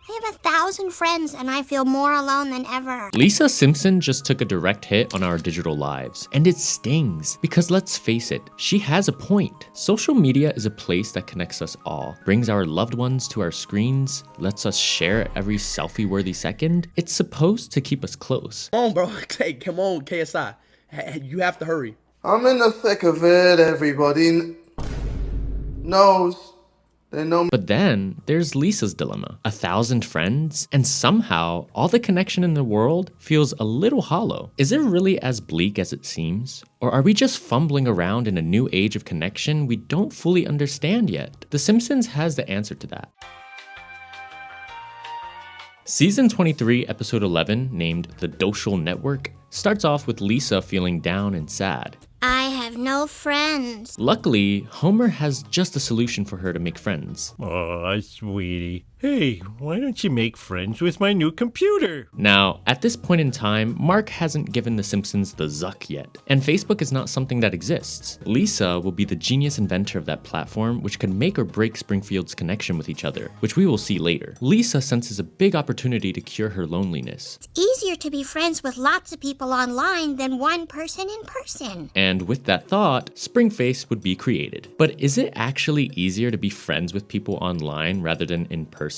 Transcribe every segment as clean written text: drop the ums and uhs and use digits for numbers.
I have 1,000 friends and I feel more alone than ever. Lisa Simpson just took a direct hit on our digital lives, and it stings because let's face it, she has a point. Social media is a place that connects us all, brings our loved ones to our screens, lets us share every selfie-worthy second. It's supposed to keep us close. Come on, bro. Hey, come on, KSI. You have to hurry. I'm in the thick of it, everybody knows. They know me. But then there's Lisa's dilemma. 1,000 friends, and somehow all the connection in the world feels a little hollow. Is it really as bleak as it seems? Or are we just fumbling around in a new age of connection we don't fully understand yet? The Simpsons has the answer to that. Season 23, episode 11, named The Social Network, starts off with Lisa feeling down and sad. I have no friends. Luckily, Homer has just a solution for her to make friends. Aw, sweetie. Hey, why don't you make friends with my new computer? Now, at this point in time, Mark hasn't given The Simpsons the Zuck yet, and Facebook is not something that exists. Lisa will be the genius inventor of that platform, which could make or break Springfield's connection with each other, which we will see later. Lisa senses a big opportunity to cure her loneliness. It's easier to be friends with lots of people online than one person in person. And with that thought, Springface would be created. But is it actually easier to be friends with people online rather than in person?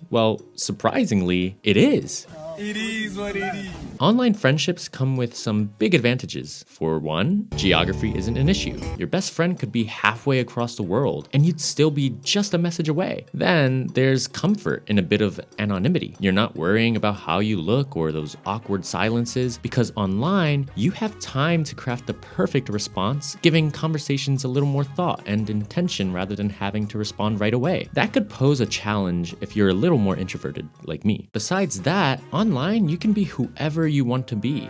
Well, surprisingly, it is. It is what it is. Online friendships come with some big advantages. For one, geography isn't an issue. Your best friend could be halfway across the world, and you'd still be just a message away. Then there's comfort in a bit of anonymity. You're not worrying about how you look or those awkward silences, because online, you have time to craft the perfect response, giving conversations a little more thought and intention rather than having to respond right away. That could pose a challenge if you're a little more introverted, like me. Besides that, online, you can be whoever you want to be.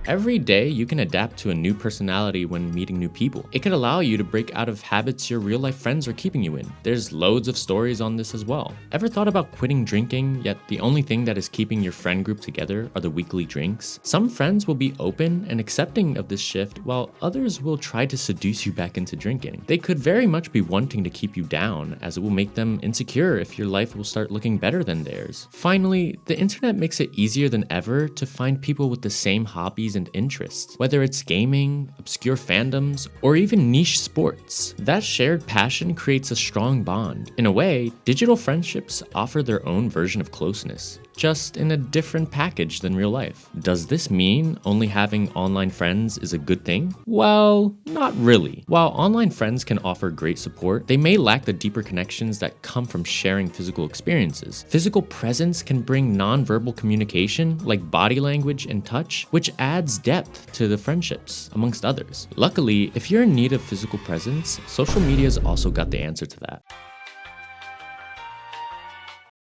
Every day, you can adapt to a new personality when meeting new people. It could allow you to break out of habits your real-life friends are keeping you in. There's loads of stories on this as well. Ever thought about quitting drinking, yet the only thing that is keeping your friend group together are the weekly drinks? Some friends will be open and accepting of this shift, while others will try to seduce you back into drinking. They could very much be wanting to keep you down, as it will make them insecure if your life will start looking better than theirs. Finally, the internet makes it easier than ever to find people with the same hobbies and interests, whether it's gaming, obscure fandoms, or even niche sports. That shared passion creates a strong bond. In a way, digital friendships offer their own version of closeness, just in a different package than real life. Does this mean only having online friends is a good thing? Well, not really. While online friends can offer great support, they may lack the deeper connections that come from sharing physical experiences. Physical presence can bring non-verbal communication, like body language and touch, which adds depth to the friendships, amongst others. Luckily, if you're in need of physical presence, social media's also got the answer to that.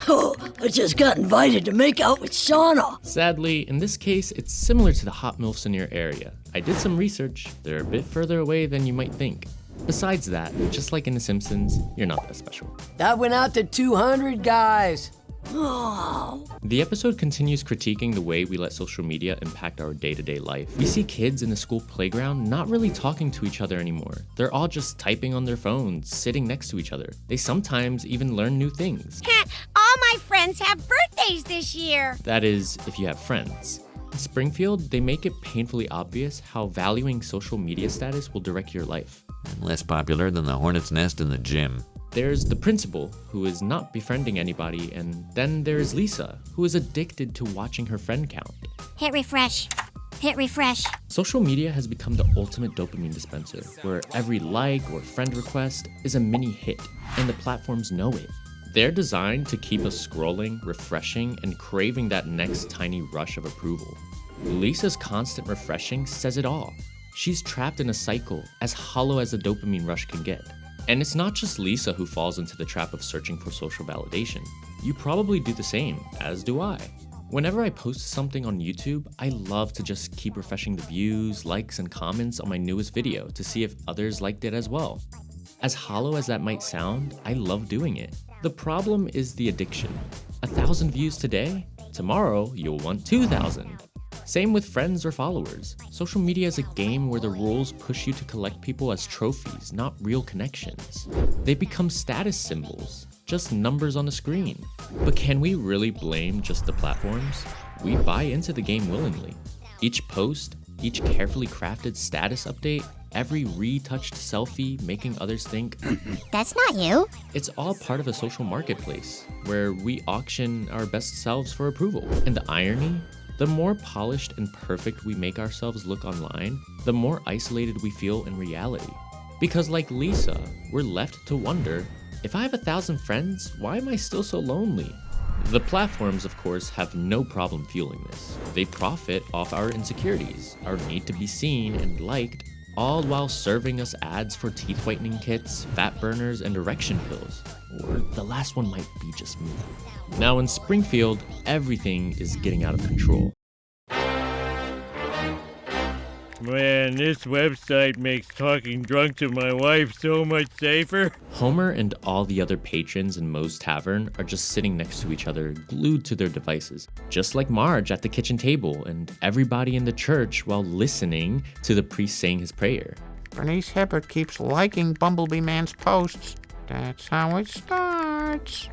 Oh, I just got invited to make out with Shauna. Sadly, in this case, it's similar to the hot MILFs in your area. I did some research. They're a bit further away than you might think. Besides that, just like in The Simpsons, you're not that special. That went out to 200 guys. Oh. The episode continues critiquing the way we let social media impact our day-to-day life. We see kids in the school playground not really talking to each other anymore. They're all just typing on their phones, sitting next to each other. They sometimes even learn new things. All my friends have birthdays this year. That is, if you have friends. In Springfield, they make it painfully obvious how valuing social media status will direct your life. And less popular than the hornet's nest in the gym. There's the principal, who is not befriending anybody, and then there's Lisa, who is addicted to watching her friend count. Hit refresh. Hit refresh. Social media has become the ultimate dopamine dispenser, where every like or friend request is a mini hit, and the platforms know it. They're designed to keep us scrolling, refreshing, and craving that next tiny rush of approval. Lisa's constant refreshing says it all. She's trapped in a cycle as hollow as a dopamine rush can get. And it's not just Lisa who falls into the trap of searching for social validation. You probably do the same, as do I. Whenever I post something on YouTube, I love to just keep refreshing the views, likes, and comments on my newest video to see if others liked it as well. As hollow as that might sound, I love doing it. The problem is the addiction. 1,000 views today, tomorrow you'll want 2,000. Same with friends or followers. Social media is a game where the rules push you to collect people as trophies, not real connections. They become status symbols. just numbers on a screen. But can we really blame just the platforms? We buy into the game willingly. Each post, each carefully crafted status update, every retouched selfie making others think, That's not you. it's all part of a social marketplace where we auction our best selves for approval. And the irony? The more polished and perfect we make ourselves look online, the more isolated we feel in reality. Because like Lisa, we're left to wonder, if I have 1,000 friends, why am I still so lonely? The platforms, of course, have no problem fueling this. They profit off our insecurities, our need to be seen and liked, all while serving us ads for teeth whitening kits, fat burners, and erection pills. Or the last one might be just me. Now in Springfield, everything is getting out of control. Man, this website makes talking drunk to my wife so much safer. Homer and all the other patrons in Moe's Tavern are just sitting next to each other, glued to their devices, just like Marge at the kitchen table and everybody in the church while listening to the priest saying his prayer. Bernice Hibbert keeps liking Bumblebee Man's posts. That's how it starts.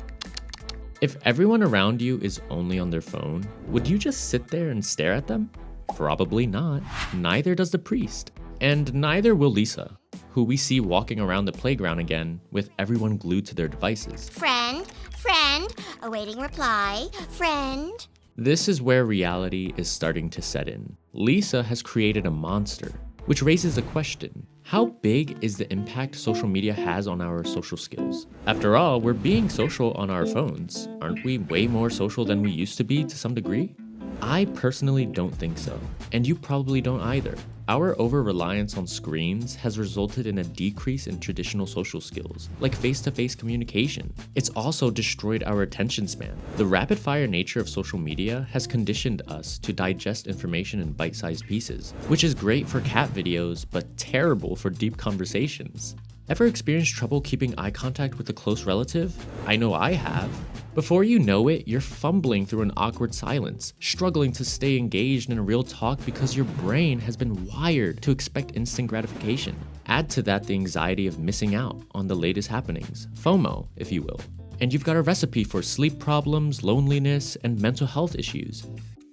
If everyone around you is only on their phone, would you just sit there and stare at them? Probably not. Neither does the priest. And neither will Lisa, who we see walking around the playground again with everyone glued to their devices. Friend, awaiting reply, friend. This is where reality is starting to set in. Lisa has created a monster, which raises the question, how big is the impact social media has on our social skills? After all, we're being social on our phones. Aren't we way more social than we used to be to some degree? I personally don't think so, and you probably don't either. Our over-reliance on screens has resulted in a decrease in traditional social skills, like face-to-face communication. It's also destroyed our attention span. The rapid-fire nature of social media has conditioned us to digest information in bite-sized pieces, which is great for cat videos, but terrible for deep conversations. Ever experienced trouble keeping eye contact with a close relative? I know I have. Before you know it, you're fumbling through an awkward silence, struggling to stay engaged in a real talk because your brain has been wired to expect instant gratification. Add to that the anxiety of missing out on the latest happenings, FOMO, if you will. And you've got a recipe for sleep problems, loneliness, and mental health issues.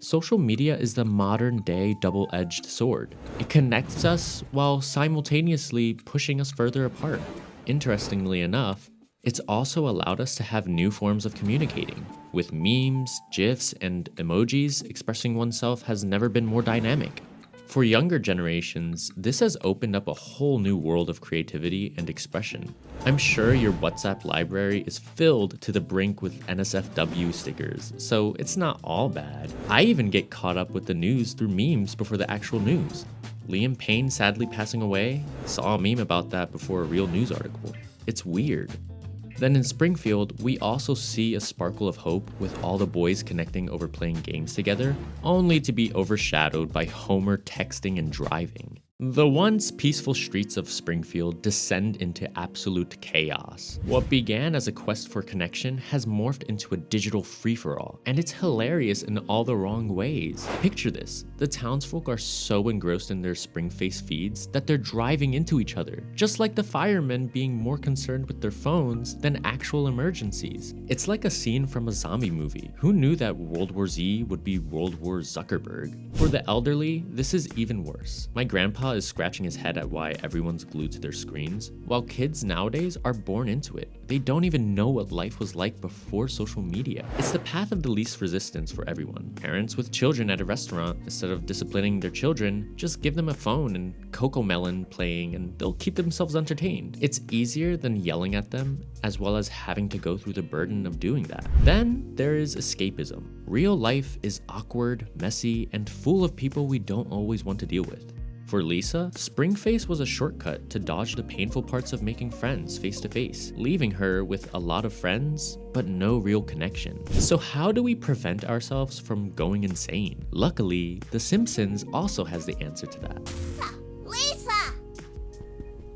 Social media is the modern-day double-edged sword. It connects us while simultaneously pushing us further apart. Interestingly enough, it's also allowed us to have new forms of communicating. With memes, GIFs, and emojis, expressing oneself has never been more dynamic. For younger generations, this has opened up a whole new world of creativity and expression. I'm sure your WhatsApp library is filled to the brink with NSFW stickers, so it's not all bad. I even get caught up with the news through memes before the actual news. Liam Payne sadly passing away? Saw a meme about that before a real news article. It's weird. Then in Springfield, we also see a sparkle of hope with all the boys connecting over playing games together, only to be overshadowed by Homer texting and driving. The once peaceful streets of Springfield descend into absolute chaos. What began as a quest for connection has morphed into a digital free-for-all, and it's hilarious in all the wrong ways. Picture this, the townsfolk are so engrossed in their Springface feeds that they're driving into each other, just like the firemen being more concerned with their phones than actual emergencies. It's like a scene from a zombie movie. Who knew that World War Z would be World War Zuckerberg? For the elderly, this is even worse. My grandpa is scratching his head at why everyone's glued to their screens, while kids nowadays are born into it. They don't even know what life was like before social media. It's the path of the least resistance for everyone. Parents with children at a restaurant, instead of disciplining their children, just give them a phone and Cocomelon playing and they'll keep themselves entertained. It's easier than yelling at them, as well as having to go through the burden of doing that. Then there is escapism. Real life is awkward, messy, and full of people we don't always want to deal with. For Lisa, Springface was a shortcut to dodge the painful parts of making friends face to face, leaving her with a lot of friends, but no real connection. So how do we prevent ourselves from going insane? Luckily, The Simpsons also has the answer to that. Lisa!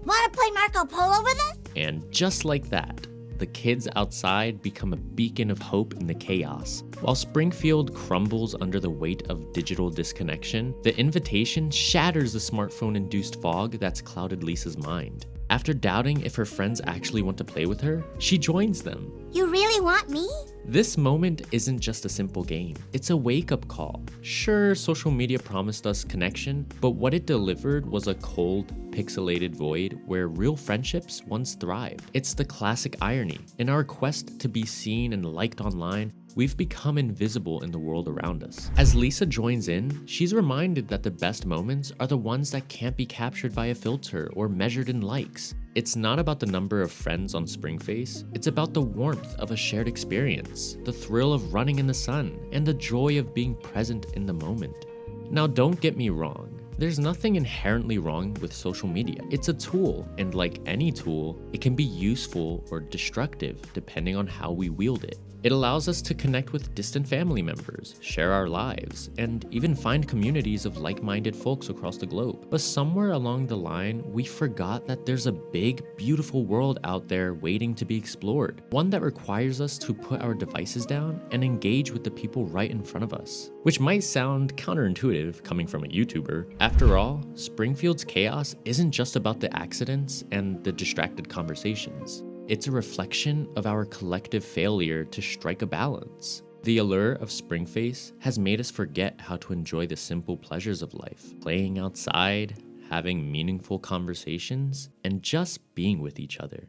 Wanna play Marco Polo with us? And just like that, the kids outside become a beacon of hope in the chaos. While Springfield crumbles under the weight of digital disconnection, the invitation shatters the smartphone-induced fog that's clouded Lisa's mind. After doubting if her friends actually want to play with her, she joins them. You really want me? This moment isn't just a simple game, it's a wake-up call. Sure, social media promised us connection, but what it delivered was a cold, pixelated void where real friendships once thrived. It's the classic irony. In our quest to be seen and liked online, we've become invisible in the world around us. As Lisa joins in, she's reminded that the best moments are the ones that can't be captured by a filter or measured in likes. It's not about the number of friends on Springface, it's about the warmth of a shared experience, the thrill of running in the sun, and the joy of being present in the moment. Now, don't get me wrong. There's nothing inherently wrong with social media. It's a tool, and like any tool, it can be useful or destructive depending on how we wield it. It allows us to connect with distant family members, share our lives, and even find communities of like-minded folks across the globe. But somewhere along the line, we forgot that there's a big, beautiful world out there waiting to be explored. One that requires us to put our devices down and engage with the people right in front of us. Which might sound counterintuitive coming from a YouTuber. After all, Springfield's chaos isn't just about the accidents and the distracted conversations. It's a reflection of our collective failure to strike a balance. The allure of Springface has made us forget how to enjoy the simple pleasures of life, playing outside, having meaningful conversations, and just being with each other.